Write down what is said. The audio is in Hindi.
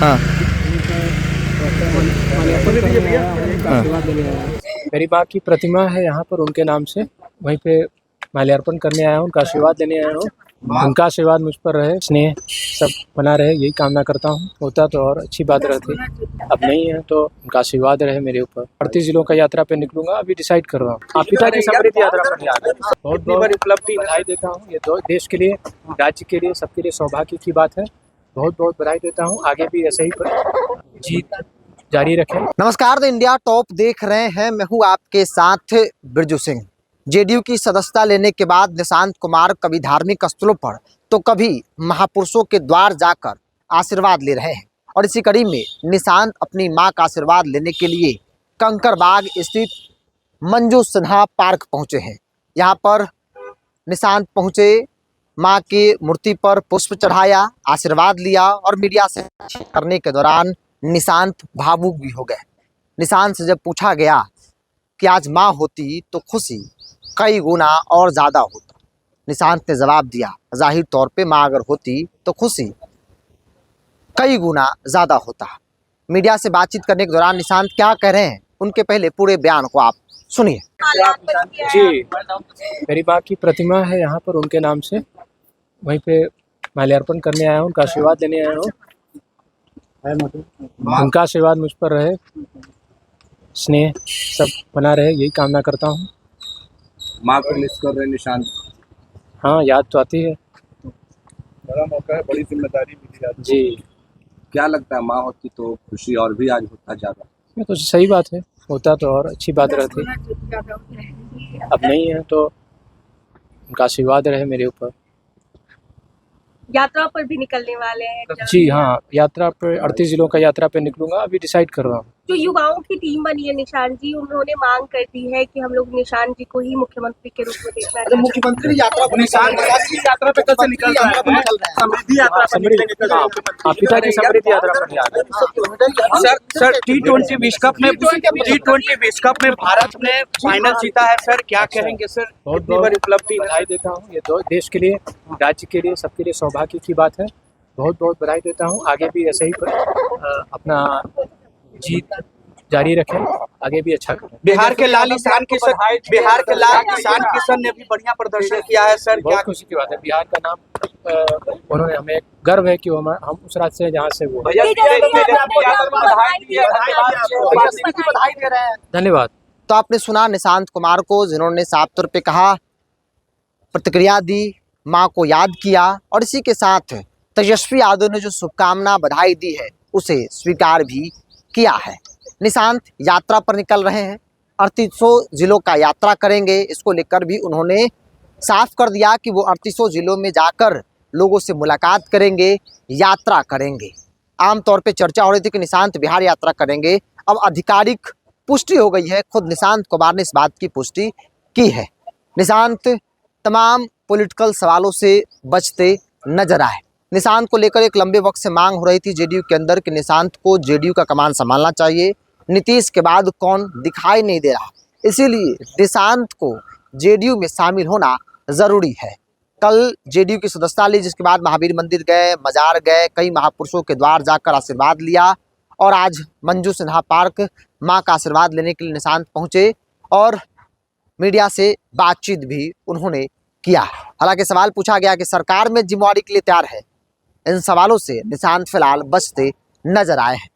हाँ हाँ। मेरी माँ की प्रतिमा है यहाँ पर उनके नाम से, वहीं पे माल्यार्पण करने आया हूँ, उनका आशीर्वाद लेने आया हूँ। उनका आशीर्वाद मुझ पर रहे, स्नेह सब बना रहे, यही कामना करता हूँ। होता तो और अच्छी बात रहती, अब नहीं है तो उनका आशीर्वाद रहे मेरे ऊपर। 38 जिलों का यात्रा पे निकलूंगा, अभी डिसाइड कर रहा हूँ। आप पिता की समृद्धि यात्रा पर जा रहे हैं, बहुत बड़ी उपलब्धि, बधाई देता हूँ। ये देश के लिए, राज्य के लिए, सबके लिए सौभाग्य की बात है। बहुत बहुत बधाई देता हूँ। आगे भी ऐसे ही जीत जारी रखें। नमस्कार, द इंडिया टॉप देख रहे हैं। मैं हूं आपके साथ बिरजू सिंह। जेडीयू की सदस्यता लेने के बाद निशांत कुमार कभी धार्मिक स्थलों पर तो कभी महापुरुषों के द्वार जाकर आशीर्वाद ले रहे हैं, और इसी कड़ी में निशांत अपनी मां का आशीर्वाद लेने के लिए कंकड़बाग स्थित मंजू सिन्हा पार्क पहुंचे हैं। यहां पर निशांत पहुंचे, मां की मूर्ति पर पुष्प चढ़ाया, आशीर्वाद लिया और मीडिया से करने के दौरान निशांत भावुक भी हो गए। निशांत से जब पूछा गया कि आज माँ होती तो खुशी कई गुना और ज़्यादा होता, निशांत ने जवाब दिया, जाहिर तौर पे माँ अगर होती तो खुशी कई गुना ज़्यादा होता। मीडिया से बातचीत करने के दौरान निशांत क्या कह रहे हैं, उनके पहले पूरे बयान को आप सुनिए। जी, मेरी माँ की प्रतिमा है यहाँ पर उनके नाम से, वहीं पे माल्यार्पण करने आया हूँ, उनका आशीर्वाद लेने आया हूँ। उनका आशीर्वाद मुझ पर रहे, स्नेह सब बना रहे, यही कामना करता हूँ। माँ को मिस कर रहे निशांत? हाँ, याद तो आती है। बड़ा मौका है, बड़ी जिम्मेदारी मिली है जी, क्या लगता है माँ होती तो खुशी और भी आज होता ज़्यादा? ये तो सही बात है, होता तो और अच्छी बात रहती, अब नहीं है तो उनका आशीर्वाद रहे मेरे ऊपर। यात्रा पर भी निकलने वाले हैं। जी हाँ, यात्रा पे 38 जिलों का यात्रा पे निकलूंगा, अभी डिसाइड कर रहा हूँ। जो युवाओं की टीम बनी है निशांत जी, उन्होंने मांग कर दी है कि हम लोग निशांत जी को ही मुख्यमंत्री के रूप में देखना चाहते हैं। मुख्यमंत्री यात्रा यात्रा पे कैसे निकल रहा है? समृद्धि यात्रा पर निकलेंगे कल। आप पिता की समृद्धि यात्रा पर जा रहे हैं। सर T20 विश्व कप में भारत ने फाइनल जीता है सर, क्या कहेंगे सर? बहुत बड़ी उपलब्धि, बधाई देता हूँ। ये देश के लिए, राज्य के लिए, सबके लिए सौभाग्य की बात है। बहुत बहुत बधाई देता हूँ। आगे भी ऐसे ही अपना जीत जारी रखें, आगे भी अच्छा करें। बिहार के लाल ईशान किशन ने भी बढ़िया प्रदर्शन किया है सर, क्या बहुत खुशी की बात है। बिहार का नाम उन्होंने, हमें गर्व है कि हम उस राज्य से जहाँ से वो। धन्यवाद। तो आपने सुना निशांत कुमार को, जिन्होंने साफ तौर पे कहा, प्रतिक्रिया दी, माँ को याद किया, और इसी के साथ तेजस्वी यादव ने जो शुभकामना बधाई दी है उसे स्वीकार भी किया है। निशांत यात्रा पर निकल रहे हैं, 3800 जिलों का यात्रा करेंगे। इसको लेकर भी उन्होंने साफ कर दिया कि वो 3800 जिलों में जाकर लोगों से मुलाकात करेंगे, यात्रा करेंगे। आमतौर पे चर्चा हो रही थी कि निशांत बिहार यात्रा करेंगे, अब आधिकारिक पुष्टि हो गई है। खुद निशांत कुमार ने इस बात की पुष्टि की है। निशांत तमाम पॉलिटिकल सवालों से बचते नजर आए। निशांत को लेकर एक लंबे वक्त से मांग हो रही थी जेडीयू के अंदर कि निशांत को जेडीयू का कमान संभालना चाहिए। नीतीश के बाद कौन दिखाई नहीं दे रहा, इसीलिए निशांत को जेडीयू में शामिल होना जरूरी है। कल जेडीयू की सदस्यता ली, जिसके बाद महावीर मंदिर गए, मजार गए, कई महापुरुषों के द्वार जाकर आशीर्वाद लिया, और आज मंजू सिन्हा पार्क मां का आशीर्वाद लेने के लिए निशांत पहुंचे और मीडिया से बातचीत भी उन्होंने किया। हालांकि सवाल पूछा गया कि सरकार में जिम्मेवारी के लिए तैयार है। इन सवालों से निशांत फिलहाल बचते नजर आए हैं।